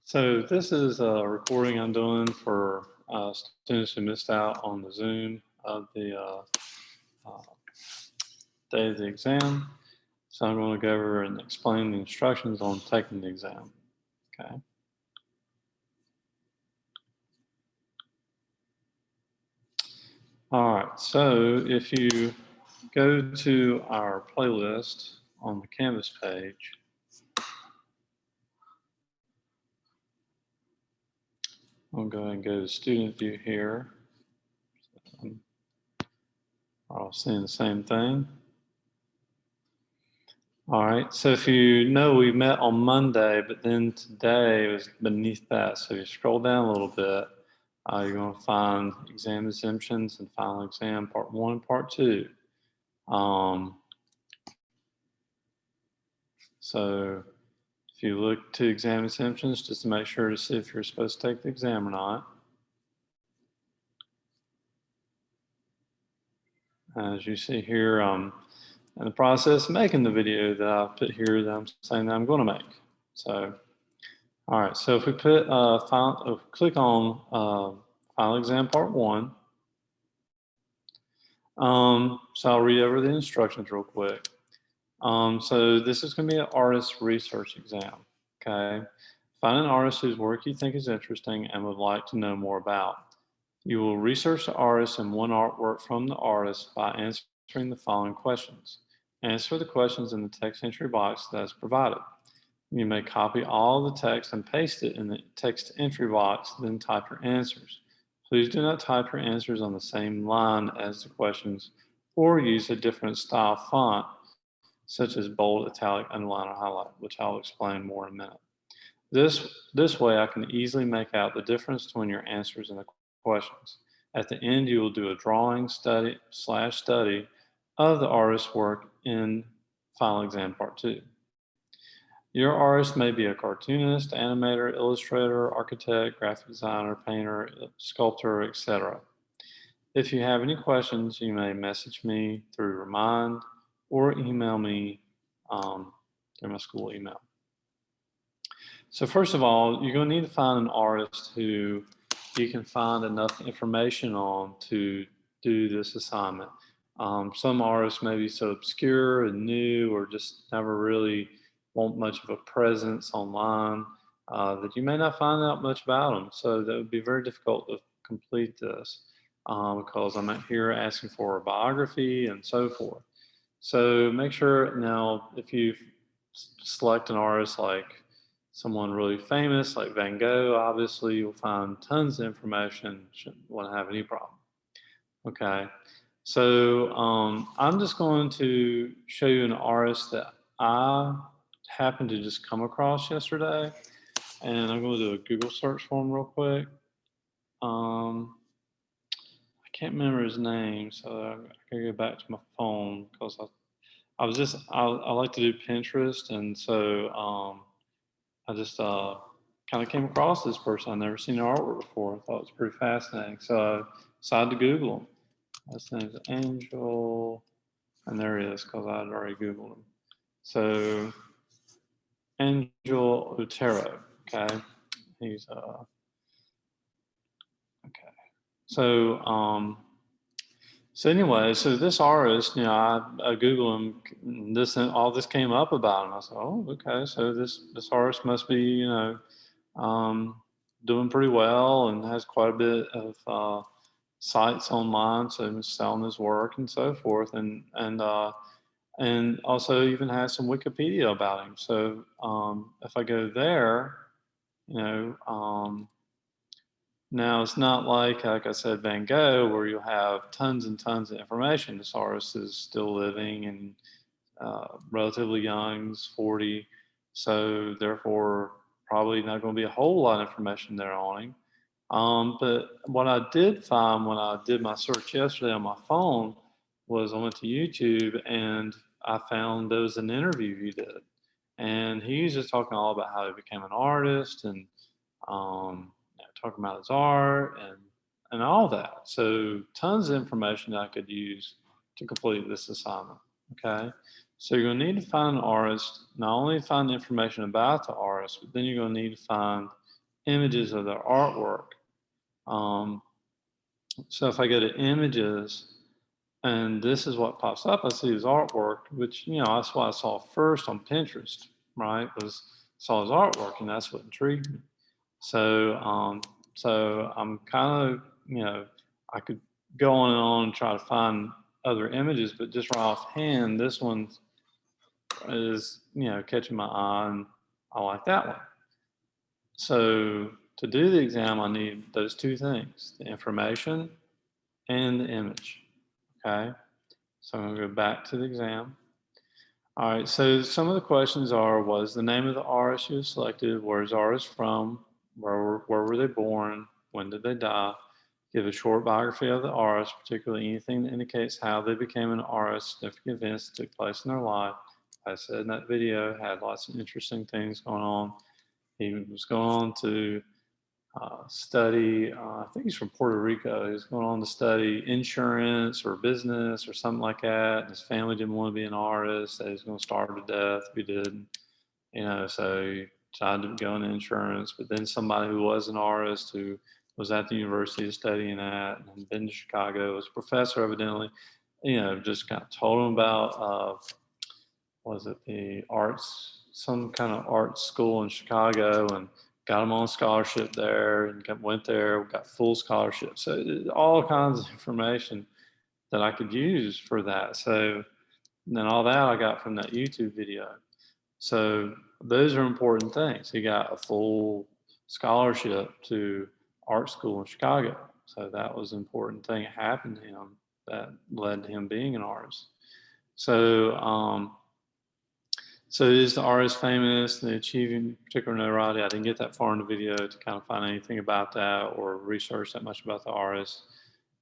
So this is a recording I'm doing for students who missed out on the Zoom of the uh, day of the exam. So I'm going to go over and explain the instructions on taking the exam. Okay. All right, so if you go to our playlist on the Canvas page, I'll go ahead and go to student view here. I'll see the same thing. All right, so if you know we met on Monday, but then today was beneath that. So you scroll down a little bit, you're going to find exam exemptions and final exam part 1 and part 2. So if you look to exam exemptions, just to make sure to see if you're supposed to take the exam or not. As you see here, in the process of making the video that I've put here that I'm saying that I'm going to make. So, all right, so if we put click on final exam part 1. So I'll read over the instructions real quick. So this is going to be an artist research exam. Okay, find an artist whose work you think is interesting and would like to know more about. You will research the artist and one artwork from the artist by answering the following questions. Answer the questions in the text entry box that is provided. You may copy all the text and paste it in the text entry box, then type your answers. Please do not type your answers on the same line as the questions or use a different style font, such as bold, italic, underline, or highlight, which I'll explain more in a minute. This way I can easily make out the difference between your answers and the questions. At the end, you will do a drawing study of the artist's work in final exam part 2. Your artist may be a cartoonist, animator, illustrator, architect, graphic designer, painter, sculptor, etc. If you have any questions, you may message me through Remind or email me through my school email. So first of all, you're going to need to find an artist who you can find enough information on to do this assignment. Some artists may be so obscure and new or just never really want much of a presence online that you may not find out much about them. So that would be very difficult to complete this because I'm out here asking for a biography and so forth. So make sure now if you select an artist like someone really famous like Van Gogh, obviously you'll find tons of information, shouldn't want to have any problem. Okay, so I'm just going to show you an artist that I happened to just come across yesterday, and I'm going to do a Google search for him real quick. I can't remember his name, so I gotta go back to my phone because I like to do Pinterest, and so I just kind of came across this person. I'd never seen their artwork before. I thought it was pretty fascinating. So I decided to Google him. His name's Angel, and there he is because I'd already Googled him. So Angel Otero, okay? He's, okay. So, so anyway, so this artist, you know, I Googled him, all this came up about him. I said, oh, okay, so this artist must be, you know, doing pretty well and has quite a bit of sites online, so he's selling his work and so forth, and also even has some Wikipedia about him. So if I go there, you know, now it's not like I said, Van Gogh, where you'll have tons and tons of information. This artist is still living and relatively young, he's 40, so therefore probably not going to be a whole lot of information there on him. But what I did find when I did my search yesterday on my phone was I went to YouTube and I found there was an interview he did. And he was just talking all about how he became an artist and you know, talking about his art and all that. So tons of information I could use to complete this assignment. Okay. So you're going to need to find an artist, not only find information about the artist, but then you're going to need to find images of their artwork. So if I go to images, and this is what pops up, I see his artwork, which, that's what I saw first on Pinterest, right? Was saw his artwork, and that's what intrigued me. So I'm kind of, I could go on and try to find other images, but just right offhand, this one is, catching my eye, and I like that one. So to do the exam, I need those two things, the information and the image, okay? So I'm gonna go back to the exam. All right, so some of the questions are, what is the name of the artist you selected? Where is the artist from? Where were they born? When did they die? Give a short biography of the artist, particularly anything that indicates how they became an artist, significant events that took place in their life. I said in that video, had lots of interesting things going on. He was going on to study, I think he's from Puerto Rico. He's going on to study insurance or business or something like that. And his family didn't want to be an artist. So he was going to starve to death if he did. So he tried to go into insurance. But then somebody who was an artist, who was at the university studying that, and been to Chicago, was a professor evidently, just kind of told him about, was it the arts, some kind of art school in Chicago, and got him on scholarship there, and went there, got full scholarship. So all kinds of information that I could use for that. So then all that I got from that YouTube video. So those are important things. He got a full scholarship to art school in Chicago. So that was an important thing that happened to him that led to him being an artist. So is the artist famous and achieving particular notoriety? I didn't get that far in the video to kind of find anything about that or research that much about the artist.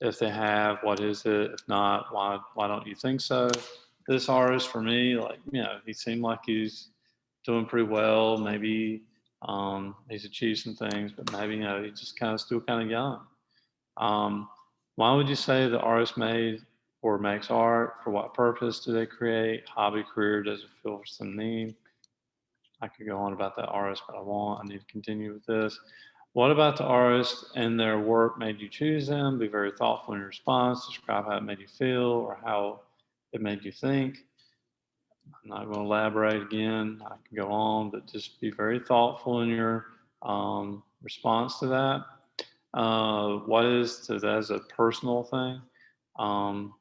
If they have, what is it? If not, why don't you think so? This artist, for me, he seemed like he's doing pretty well. Maybe he's achieved some things, but maybe, he's just still kind of young. Why would you say the artist made or makes art? For what purpose do they create? Hobby, career, does it feel some need? I could go on about that artist, but I won't. I need to continue with this. What about the artist and their work made you choose them? Be very thoughtful in your response. Describe how it made you feel or how it made you think. I'm not going to elaborate again. I can go on, but just be very thoughtful in your response to that. What is that as a personal thing? Um,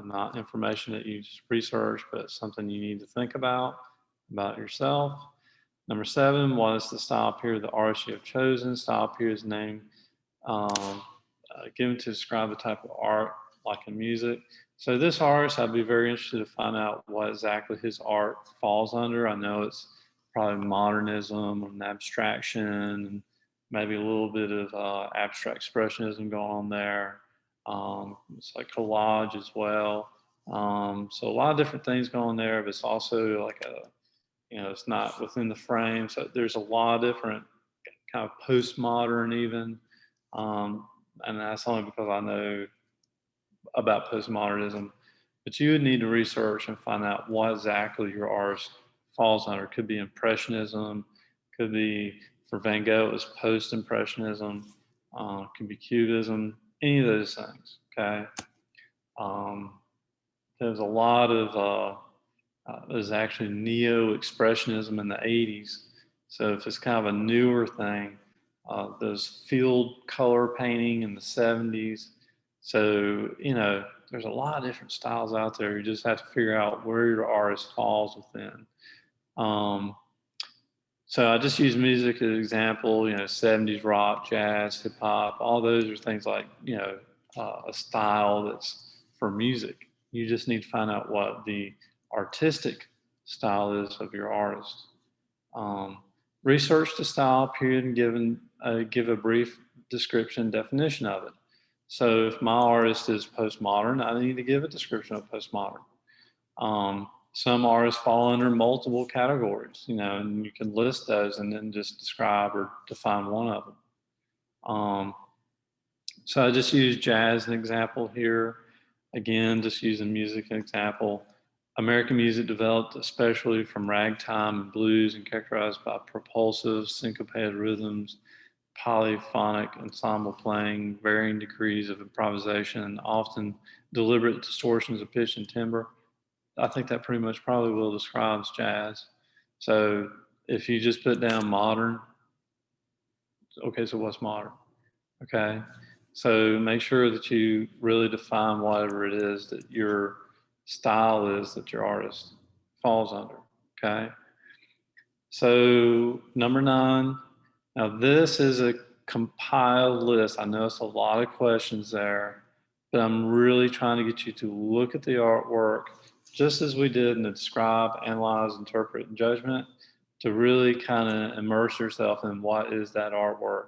not information that you just research, but something you need to think about yourself. Number 7, what is the style period of the artist you have chosen? Style period is named given to describe the type of art, like in music. So this artist, I'd be very interested to find out what exactly his art falls under. I know it's probably modernism and abstraction, and maybe a little bit of abstract expressionism going on there. It's like collage as well. So a lot of different things going on there, but it's also like it's not within the frame. So there's a lot of different kind of postmodern even. And that's only because I know about postmodernism. But you would need to research and find out what exactly your art falls under. It could be Impressionism, could be, for Van Gogh, it was Post-Impressionism, could be Cubism, any of those things, okay? There's a lot of, there's actually Neo-Expressionism in the 80s. So if it's kind of a newer thing, there's field color painting in the 70s. So, there's a lot of different styles out there. You just have to figure out where your artist falls within. So I just use music as an example, 70s rock, jazz, hip hop, all those are things like, a style that's for music. You just need to find out what the artistic style is of your artist. Research the style period and give a brief description, definition of it. So if my artist is postmodern, I need to give a description of postmodern. Some artists fall under multiple categories, and you can list those and then just describe or define one of them. So I just use jazz as an example here. Again, just using music as an example. American music developed especially from ragtime and blues and characterized by propulsive, syncopated rhythms, polyphonic ensemble playing, varying degrees of improvisation, and often deliberate distortions of pitch and timbre. I think that pretty much probably will describes jazz. So if you just put down modern, okay, so what's modern? Okay, so make sure that you really define whatever it is that your style is that your artist falls under. Okay, so number 9. Now this is a compiled list. I know it's a lot of questions there, but I'm really trying to get you to look at the artwork just as we did in the describe, analyze, interpret, and judgment, to really kind of immerse yourself in what is that artwork.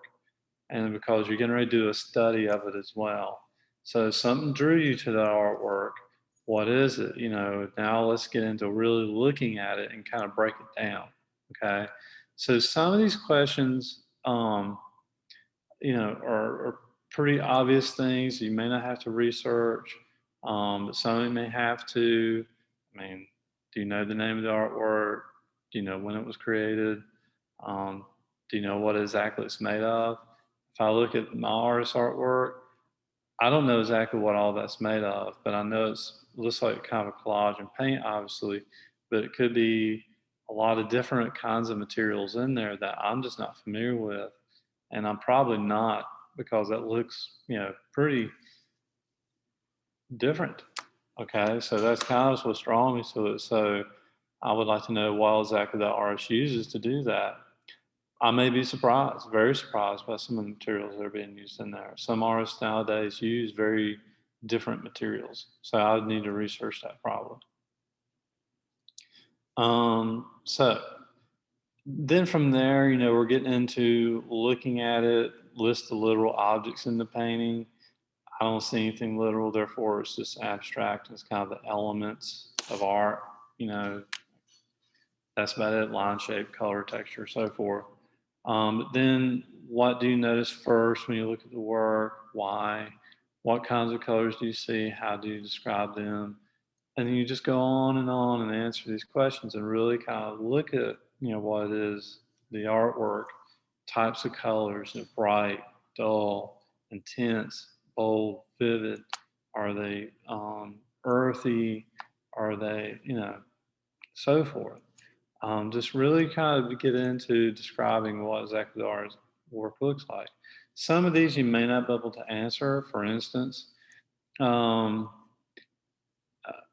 And because you're getting ready to do a study of it as well. So something drew you to that artwork. What is it? Now let's get into really looking at it and kind of break it down. Okay. So some of these questions, are pretty obvious things. You may not have to research, but some of you may have to. I mean, do you know the name of the artwork? Do you know when it was created? Do you know what exactly it's made of? If I look at my artist artwork, I don't know exactly what all that's made of, but I know it looks like kind of a collage and paint, obviously, but it could be a lot of different kinds of materials in there that I'm just not familiar with. And I'm probably not, because that looks, pretty different. Okay, so that's kind of what's drawing me to it. So I would like to know what exactly that artist uses to do that. I may be surprised, very surprised by some of the materials that are being used in there. Some artists nowadays use very different materials. So I would need to research that probably. So then from there, we're getting into looking at it, list the literal objects in the painting. I don't see anything literal, therefore it's just abstract. It's kind of the elements of art, that's about it, line, shape, color, texture, so forth. But then what do you notice first when you look at the work? Why? What kinds of colors do you see? How do you describe them? And then you just go on and answer these questions and really kind of look at, what it is, the artwork, types of colors, bright, dull, intense, bold, vivid. Are they earthy? Are they, so forth. Just really kind of get into describing what exactly the artwork looks like. Some of these you may not be able to answer. For instance, um,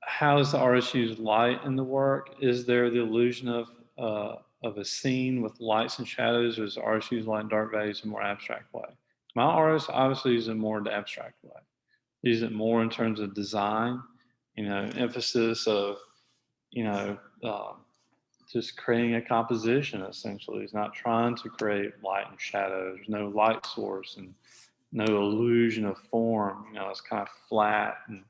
how does the artist use light in the work? Is there the illusion of a scene with lights and shadows, or does the artist use light and dark values in a more abstract way? My artist obviously uses it more in the abstract way. Use it more in terms of design, emphasis of, you know, uh, just creating a composition essentially. He's not trying to create light and shadow. There's no light source and no illusion of form. It's kind of flat and,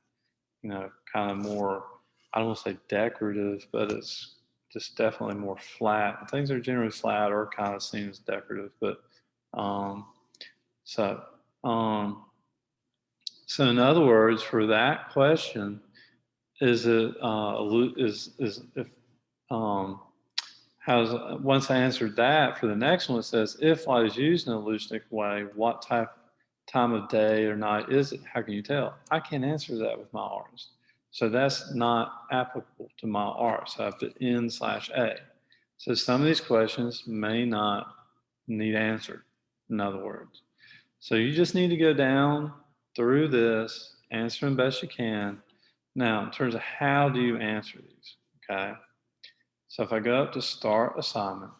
kind of more, I don't want to say decorative, but it's just definitely more flat. Things are generally flat or kind of seen as decorative, but um, so um, so in other words, for that question, is it is if um, how's once I answered that, for the next one it says if light is used in a hallucinogenic way, what time of day or night is it? How can you tell? I can't answer that with my artist. So that's not applicable to my art. So I put N/A. So some of these questions may not need answered, in other words. So you just need to go down through this, answer them best you can. Now, in terms of how do you answer these, okay? So if I go up to start assignment,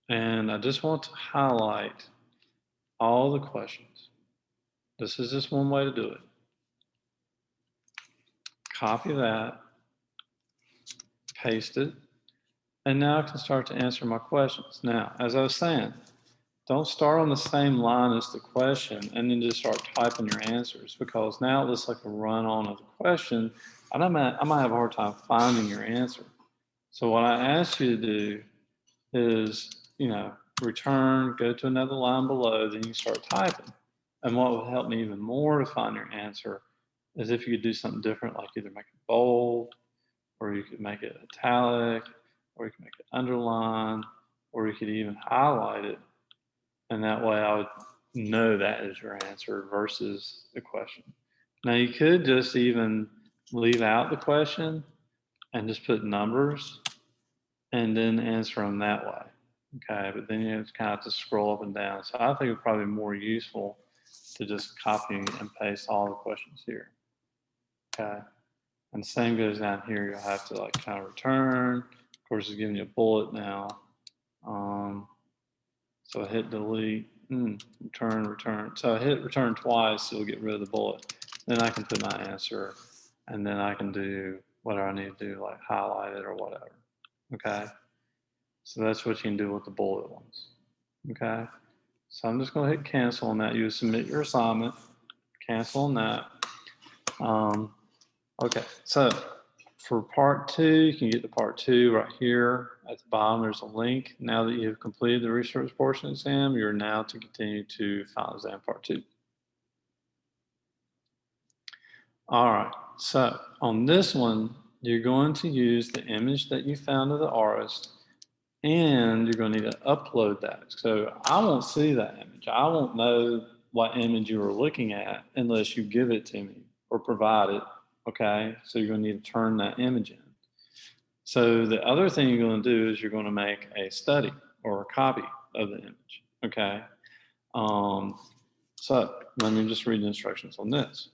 and I just want to highlight all the questions. This is just one way to do it. Copy that, paste it, and now I can start to answer my questions. Now, as I was saying, don't start on the same line as the question and then just start typing your answers, because now it looks like a run-on of the question, and I might have a hard time finding your answer. So what I ask you to do is, return, go to another line below, then you start typing. And what would help me even more to find your answer is if you could do something different, like either make it bold, or you could make it italic, or you could make it underline, or you could even highlight it. And that way I would know that is your answer versus the question. Now you could just even leave out the question and just put numbers and then answer them that way. Okay, but then you kind of have to scroll up and down. So I think it's probably more useful to just copy and paste all the questions here. Okay, and the same goes down here. You'll have to like kind of return. Of course, it's giving you a bullet now. So I hit delete, return. So I hit return twice, so it'll get rid of the bullet. Then I can put my answer, and then I can do whatever I need to do, like highlight it or whatever. Okay. So that's what you can do with the bullet ones. Okay. So I'm just going to hit cancel on that. You submit your assignment, cancel on that. Okay. So for part 2, you can get to part 2 right here. At the bottom, there's a link. Now that you have completed the research portion exam, you're now to continue to final exam part 2. All right. So on this one, you're going to use the image that you found of the artist, and you're going to need to upload that. So I won't see that image. I won't know what image you were looking at unless you give it to me or provide it. Okay. So you're going to need to turn that image in. So the other thing you're going to do is you're going to make a study or a copy of the image. Okay. So let me just read the instructions on this.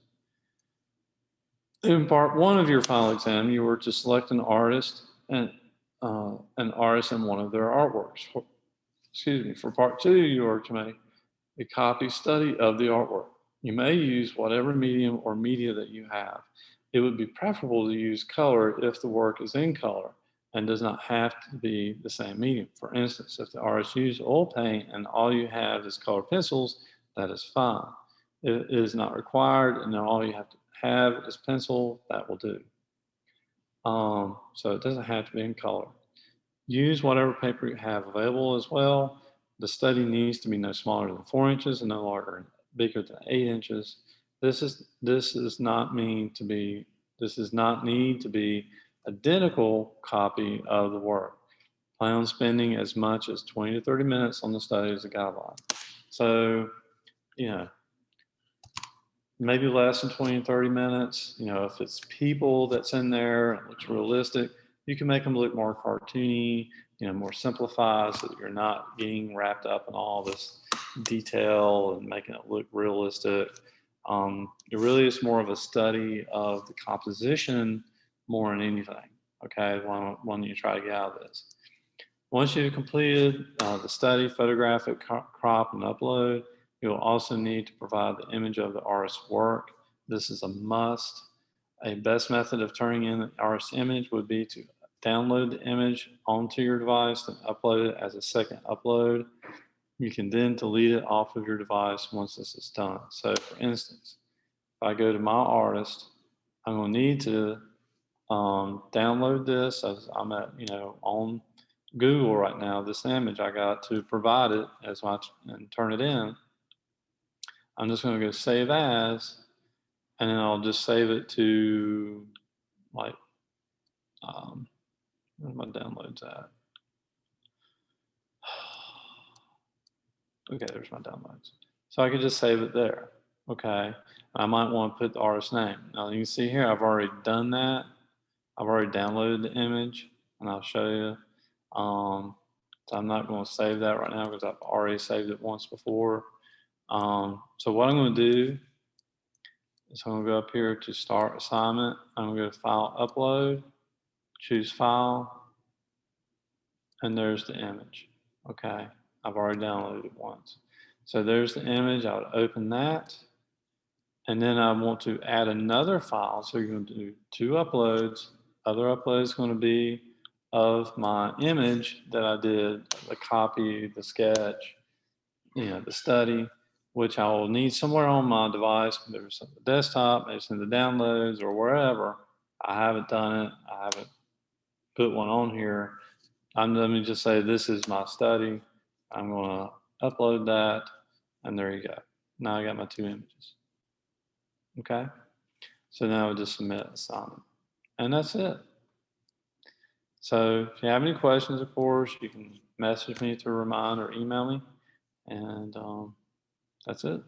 In part 1 of your final exam, you were to select an artist and one of their artworks. For part 2, you are to make a copy study of the artwork. You may use whatever medium or media that you have. It would be preferable to use color if the work is in color and does not have to be the same medium. For instance, if the artist used oil paint and all you have is colored pencils, that is fine. If it is not required and all you have to have is pencil, that will do. So it doesn't have to be in color. Use whatever paper you have available as well. The study needs to be no smaller than 4 inches and no bigger than 8 inches. This does not need to be identical copy of the work. Plan on spending as much as 20 to 30 minutes on the study as a guideline. So, maybe less than 20 and 30 minutes. If it's people that's in there, it looks realistic, you can make them look more cartoony, more simplified so that you're not getting wrapped up in all this detail and making it look realistic. It really is more of a study of the composition more than anything, okay, when you try to get out of this. Once you've completed the study, photograph it, crop, and upload. You will also need to provide the image of the artist's work. This is a must. A best method of turning in the artist's image would be to download the image onto your device and upload it as a second upload. You can then delete it off of your device once this is done. So for instance, if I go to my artist, I'm going to need to download this as I'm at, on Google right now, this image I got to provide it and turn it in. I'm just going to go save as, and then I'll just save it to like, where's my downloads at? Okay, there's my downloads. So I could just save it there. Okay. I might want to put the artist name. Now you can see here, I've already done that. I've already downloaded the image, and I'll show you. So I'm not going to save that right now because I've already saved it once before. So what I'm going to do is I'm going to go up here to start assignment. I'm going to go to file upload, choose file, and there's the image. Okay, I've already downloaded it once. So there's the image. I would open that, and then I want to add another file. So you're going to do 2 uploads. Other upload is going to be of my image that I did, the copy, the sketch, the study, which I will need somewhere on my device, maybe it's on the desktop, maybe it's in the downloads or wherever. I haven't done it. I haven't put one on here. Let me just say this is my study. I'm going to upload that, and there you go. Now I got my 2 images. Okay, so now I just submit assignment, and that's it. So if you have any questions, of course, you can message me to remind or email me, and that's it.